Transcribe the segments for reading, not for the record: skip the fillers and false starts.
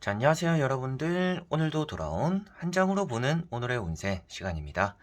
자, 안녕하세요 여러분들. 오늘도 돌아온 한 장으로 보는 오늘의 운세 시간입니다.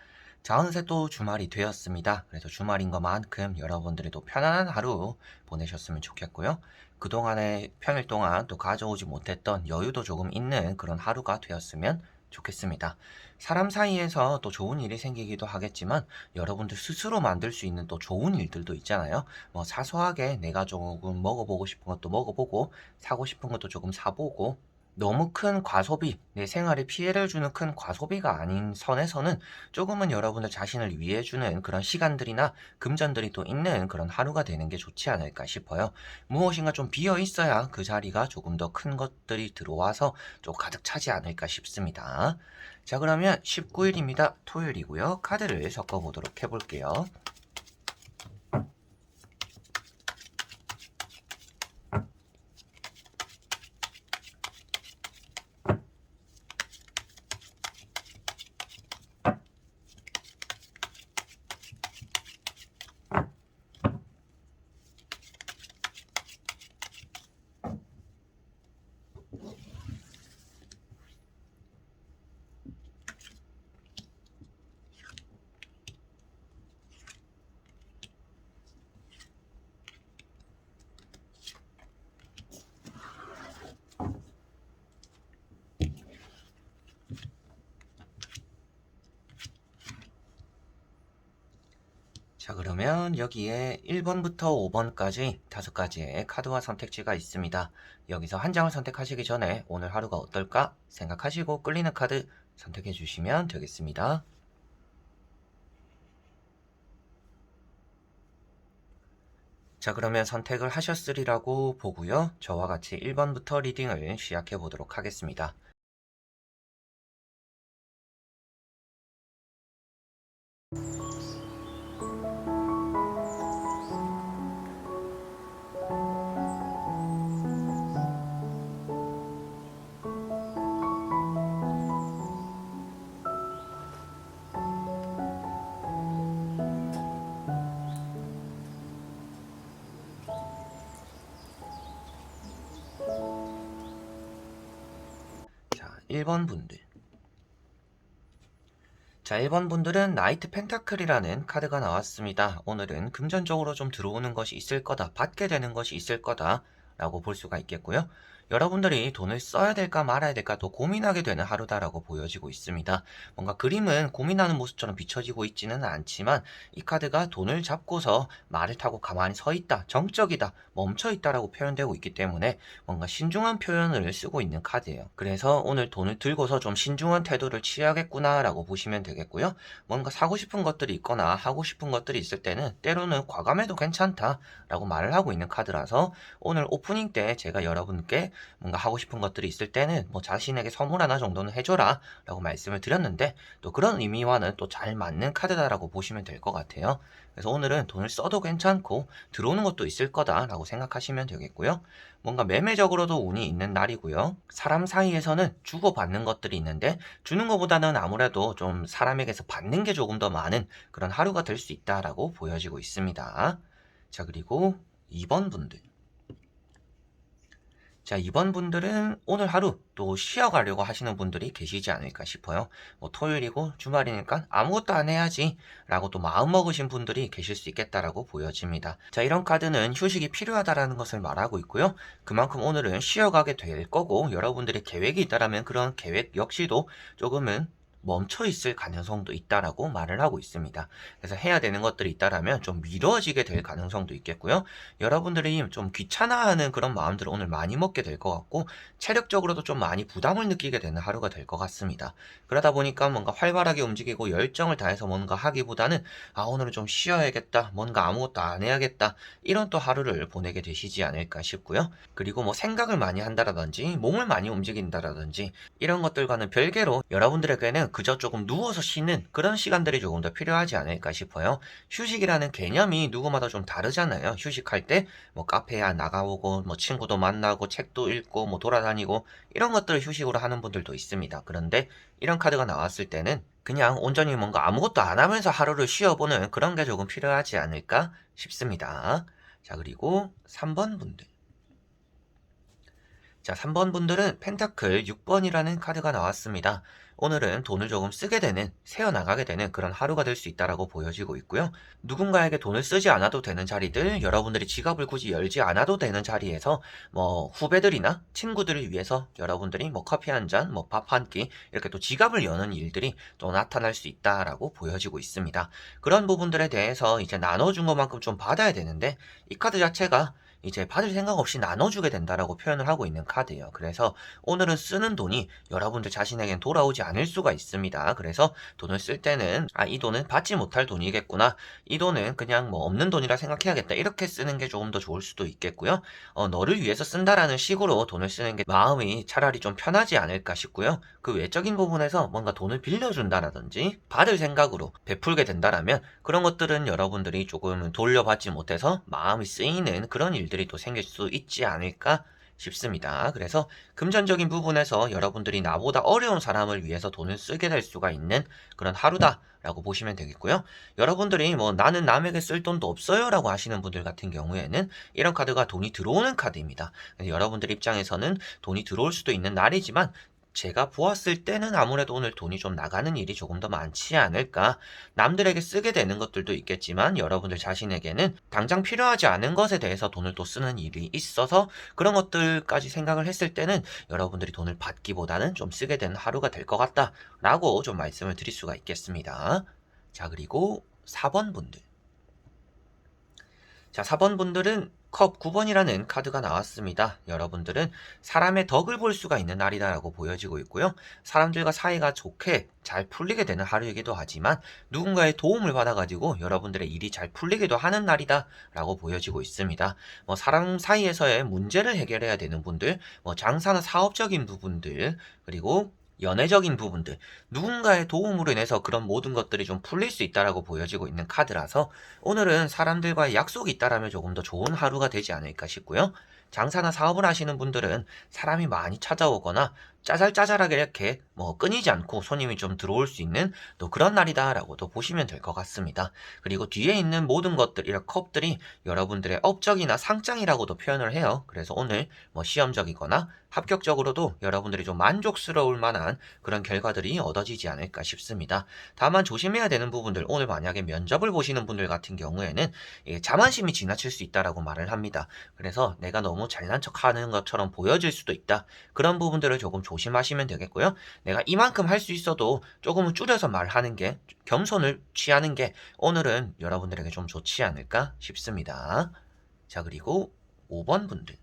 자, 어느새 또 주말이 되었습니다. 그래서 주말인 것만큼 여러분들이 또 편안한 하루 보내셨으면 좋겠고요. 그동안의 평일 동안 또 가져오지 못했던 여유도 조금 있는 그런 하루가 되었으면 좋겠습니다. 사람 사이에서 또 좋은 일이 생기기도 하겠지만 여러분들 스스로 만들 수 있는 또 좋은 일들도 있잖아요. 뭐 사소하게 내가 조금 먹어보고 싶은 것도 먹어보고 사고 싶은 것도 조금 사보고 너무 큰 과소비, 내 생활에 피해를 주는 큰 과소비가 아닌 선에서는 조금은 여러분들 자신을 위해 주는 그런 시간들이나 금전들이 또 있는 그런 하루가 되는 게 좋지 않을까 싶어요. 무엇인가 좀 비어 있어야 그 자리가 조금 더 큰 것들이 들어와서 좀 가득 차지 않을까 싶습니다. 자, 그러면 19일입니다. 토요일이고요. 카드를 섞어 보도록 해볼게요. 자, 그러면 여기에 1번부터 5번까지 5가지의 카드와 선택지가 있습니다. 여기서 한 장을 선택하시기 전에 오늘 하루가 어떨까 생각하시고 끌리는 카드 선택해 주시면 되겠습니다. 자, 그러면 선택을 하셨으리라고 보고요. 저와 같이 1번부터 리딩을 시작해 보도록 하겠습니다. 자, 1번 분들. 자, 1번 분들은 나이트 펜타클이라는 카드가 나왔습니다. 오늘은 금전적으로 좀 들어오는 것이 있을 거다, 받게 되는 것이 있을 거다 라고 볼 수가 있겠고요. 여러분들이 돈을 써야 될까 말아야 될까 또 고민하게 되는 하루다라고 보여지고 있습니다. 뭔가 그림은 고민하는 모습처럼 비춰지고 있지는 않지만 이 카드가 돈을 잡고서 말을 타고 가만히 서 있다, 정적이다, 멈춰 있다라고 표현되고 있기 때문에 뭔가 신중한 표현을 쓰고 있는 카드예요. 그래서 오늘 돈을 들고서 좀 신중한 태도를 취하겠구나라고 보시면 되겠고요. 뭔가 사고 싶은 것들이 있거나 하고 싶은 것들이 있을 때는 때로는 과감해도 괜찮다라고 말을 하고 있는 카드라서 오늘 오프닝 때 제가 여러분께 뭔가 하고 싶은 것들이 있을 때는 뭐 자신에게 선물 하나 정도는 해줘라 라고 말씀을 드렸는데 또 그런 의미와는 또 잘 맞는 카드다라고 보시면 될 것 같아요. 그래서 오늘은 돈을 써도 괜찮고 들어오는 것도 있을 거다라고 생각하시면 되겠고요. 뭔가 매매적으로도 운이 있는 날이고요. 사람 사이에서는 주고받는 것들이 있는데 주는 것보다는 아무래도 좀 사람에게서 받는 게 조금 더 많은 그런 하루가 될 수 있다라고 보여지고 있습니다. 자, 그리고 2번 분들. 자, 이번 분들은 오늘 하루 또 쉬어가려고 하시는 분들이 계시지 않을까 싶어요. 뭐 토요일이고 주말이니까 아무것도 안 해야지 라고 또 마음 먹으신 분들이 계실 수 있겠다라고 보여집니다. 자, 이런 카드는 휴식이 필요하다라는 것을 말하고 있고요. 그만큼 오늘은 쉬어가게 될 거고 여러분들의 계획이 있다라면 그런 계획 역시도 조금은 멈춰 있을 가능성도 있다라고 말을 하고 있습니다. 그래서 해야 되는 것들이 있다라면 좀 미뤄지게 될 가능성도 있겠고요. 여러분들이 좀 귀찮아하는 그런 마음들을 오늘 많이 먹게 될 것 같고 체력적으로도 좀 많이 부담을 느끼게 되는 하루가 될 것 같습니다. 그러다 보니까 뭔가 활발하게 움직이고 열정을 다해서 뭔가 하기보다는 아, 오늘은 좀 쉬어야겠다, 뭔가 아무것도 안 해야겠다, 이런 또 하루를 보내게 되시지 않을까 싶고요. 그리고 뭐 생각을 많이 한다라든지 몸을 많이 움직인다라든지 이런 것들과는 별개로 여러분들에게는 그저 조금 누워서 쉬는 그런 시간들이 조금 더 필요하지 않을까 싶어요. 휴식이라는 개념이 누구마다 좀 다르잖아요. 휴식할 때 뭐 카페에 나가보고 뭐 친구도 만나고 책도 읽고 뭐 돌아다니고 이런 것들을 휴식으로 하는 분들도 있습니다. 그런데 이런 카드가 나왔을 때는 그냥 온전히 뭔가 아무것도 안 하면서 하루를 쉬어보는 그런 게 조금 필요하지 않을까 싶습니다. 자, 그리고 3번 분들. 자, 3번 분들은 펜타클 6번이라는 카드가 나왔습니다. 오늘은 돈을 조금 쓰게 되는, 새어나가게 되는 그런 하루가 될 수 있다라고 보여지고 있고요. 누군가에게 돈을 쓰지 않아도 되는 자리들, 여러분들이 지갑을 굳이 열지 않아도 되는 자리에서 후배들이나 친구들을 위해서 여러분들이 커피 한 잔, 밥 한 끼 이렇게 또 지갑을 여는 일들이 또 나타날 수 있다라고 보여지고 있습니다. 그런 부분들에 대해서 이제 나눠준 것만큼 좀 받아야 되는데 이 카드 자체가 이제 받을 생각 없이 나눠주게 된다라고 표현을 하고 있는 카드예요. 그래서 오늘은 쓰는 돈이 여러분들 자신에겐 돌아오지 않을 수가 있습니다. 그래서 돈을 쓸 때는 이 돈은 받지 못할 돈이겠구나. 이 돈은 그냥 없는 돈이라 생각해야겠다. 이렇게 쓰는 게 조금 더 좋을 수도 있겠고요. 너를 위해서 쓴다라는 식으로 돈을 쓰는 게 마음이 차라리 좀 편하지 않을까 싶고요. 그 외적인 부분에서 뭔가 돈을 빌려준다라든지 받을 생각으로 베풀게 된다라면 그런 것들은 여러분들이 조금 돌려받지 못해서 마음이 쓰이는 그런 일들이 또 생길 수 있지 않을까 싶습니다. 그래서 금전적인 부분에서 여러분들이 나보다 어려운 사람을 위해서 돈을 쓰게 될 수가 있는 그런 하루다라고 보시면 되겠고요. 여러분들이 나는 남에게 쓸 돈도 없어요 라고 하시는 분들 같은 경우에는 이런 카드가 돈이 들어오는 카드입니다. 여러분들 입장에서는 돈이 들어올 수도 있는 날이지만 제가 보았을 때는 아무래도 오늘 돈이 좀 나가는 일이 조금 더 많지 않을까. 남들에게 쓰게 되는 것들도 있겠지만 여러분들 자신에게는 당장 필요하지 않은 것에 대해서 돈을 또 쓰는 일이 있어서 그런 것들까지 생각을 했을 때는 여러분들이 돈을 받기보다는 좀 쓰게 되는 하루가 될 것 같다라고 좀 말씀을 드릴 수가 있겠습니다. 자, 그리고 4번 분들. 자, 4번 분들은 컵 9번이라는 카드가 나왔습니다. 여러분들은 사람의 덕을 볼 수가 있는 날이다라고 보여지고 있고요. 사람들과 사이가 좋게 잘 풀리게 되는 하루이기도 하지만 누군가의 도움을 받아가지고 여러분들의 일이 잘 풀리기도 하는 날이다라고 보여지고 있습니다. 사람 사이에서의 문제를 해결해야 되는 분들, 장사나 사업적인 부분들, 그리고 연애적인 부분들, 누군가의 도움으로 인해서 그런 모든 것들이 좀 풀릴 수 있다라고 보여지고 있는 카드라서 오늘은 사람들과의 약속이 있다라면 조금 더 좋은 하루가 되지 않을까 싶고요. 장사나 사업을 하시는 분들은 사람이 많이 찾아오거나 짜잘짜잘하게 이렇게 끊이지 않고 손님이 좀 들어올 수 있는 또 그런 날이다라고도 보시면 될 것 같습니다. 그리고 뒤에 있는 모든 것들, 이런 컵들이 여러분들의 업적이나 상장이라고도 표현을 해요. 그래서 오늘 시험적이거나 합격적으로도 여러분들이 좀 만족스러울 만한 그런 결과들이 얻어지지 않을까 싶습니다. 다만 조심해야 되는 부분들, 오늘 만약에 면접을 보시는 분들 같은 경우에는 자만심이 지나칠 수 있다라고 말을 합니다. 그래서 내가 너무 잘난 척하는 것처럼 보여질 수도 있다. 그런 부분들을 조금 조심하시면 되겠고요. 내가 이만큼 할 수 있어도 조금은 줄여서 말하는 게, 겸손을 취하는 게 오늘은 여러분들에게 좀 좋지 않을까 싶습니다. 자, 그리고 5번 분들.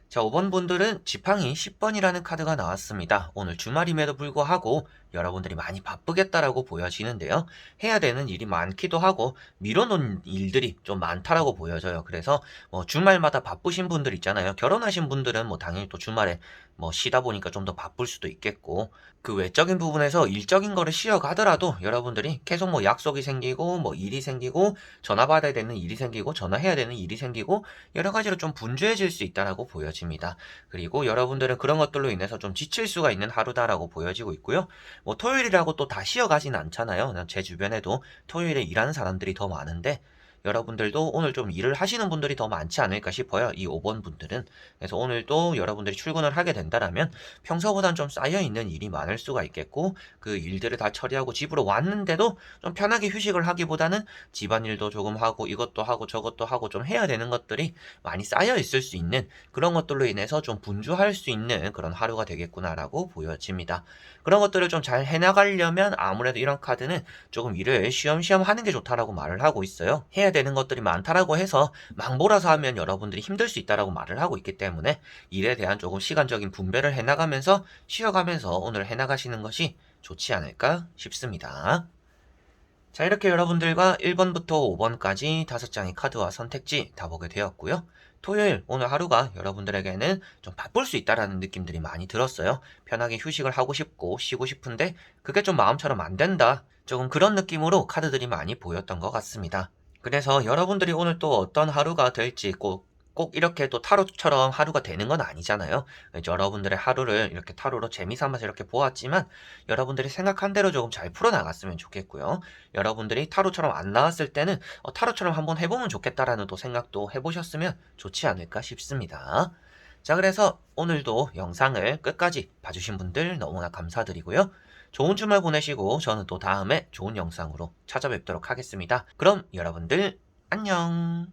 자, 5번 분들은 지팡이 10번이라는 카드가 나왔습니다. 오늘 주말임에도 불구하고 여러분들이 많이 바쁘겠다라고 보여지는데요. 해야 되는 일이 많기도 하고 미뤄놓은 일들이 좀 많다라고 보여져요. 그래서 주말마다 바쁘신 분들 있잖아요. 결혼하신 분들은 당연히 또 주말에 쉬다 보니까 좀 더 바쁠 수도 있겠고, 그 외적인 부분에서 일적인 거를 쉬어가더라도 여러분들이 계속 약속이 생기고 일이 생기고 전화 받아야 되는 일이 생기고 전화해야 되는 일이 생기고 여러 가지로 좀 분주해질 수 있다라고 보여집니다. 그리고 여러분들은 그런 것들로 인해서 좀 지칠 수가 있는 하루다라고 보여지고 있고요. 토요일이라고 또 다 쉬어가진 않잖아요. 제 주변에도 토요일에 일하는 사람들이 더 많은데 여러분들도 오늘 좀 일을 하시는 분들이 더 많지 않을까 싶어요. 이 5번 분들은. 그래서 오늘도 여러분들이 출근을 하게 된다라면 평소보단 좀 쌓여있는 일이 많을 수가 있겠고, 그 일들을 다 처리하고 집으로 왔는데도 좀 편하게 휴식을 하기보다는 집안일도 조금 하고 이것도 하고 저것도 하고 좀 해야 되는 것들이 많이 쌓여 있을 수 있는 그런 것들로 인해서 좀 분주할 수 있는 그런 하루가 되겠구나라고 보여집니다. 그런 것들을 좀 잘 해나가려면 아무래도 이런 카드는 조금 일을 쉬엄쉬엄 하는 게 좋다라고 말을 하고 있어요. 해야 되는 것들이 많다라고 해서 막 몰아서 하면 여러분들이 힘들 수 있다라고 말을 하고 있기 때문에 일에 대한 조금 시간적인 분배를 해나가면서 쉬어가면서 오늘 해나가시는 것이 좋지 않을까 싶습니다. 자, 이렇게 여러분들과 1번부터 5번까지 5장의 카드와 선택지 다 보게 되었고요. 토요일 오늘 하루가 여러분들에게는 좀 바쁠 수 있다라는 느낌들이 많이 들었어요. 편하게 휴식을 하고 싶고 쉬고 싶은데 그게 좀 마음처럼 안 된다. 조금 그런 느낌으로 카드들이 많이 보였던 것 같습니다. 그래서 여러분들이 오늘 또 어떤 하루가 될지 꼭 꼭 이렇게 또 타로처럼 하루가 되는 건 아니잖아요. 여러분들의 하루를 이렇게 타로로 재미삼아서 이렇게 보았지만 여러분들이 생각한 대로 조금 잘 풀어나갔으면 좋겠고요. 여러분들이 타로처럼 안 나왔을 때는 타로처럼 한번 해보면 좋겠다라는 또 생각도 해보셨으면 좋지 않을까 싶습니다. 자, 그래서 오늘도 영상을 끝까지 봐주신 분들 너무나 감사드리고요. 좋은 주말 보내시고 저는 또 다음에 좋은 영상으로 찾아뵙도록 하겠습니다. 그럼 여러분들 안녕.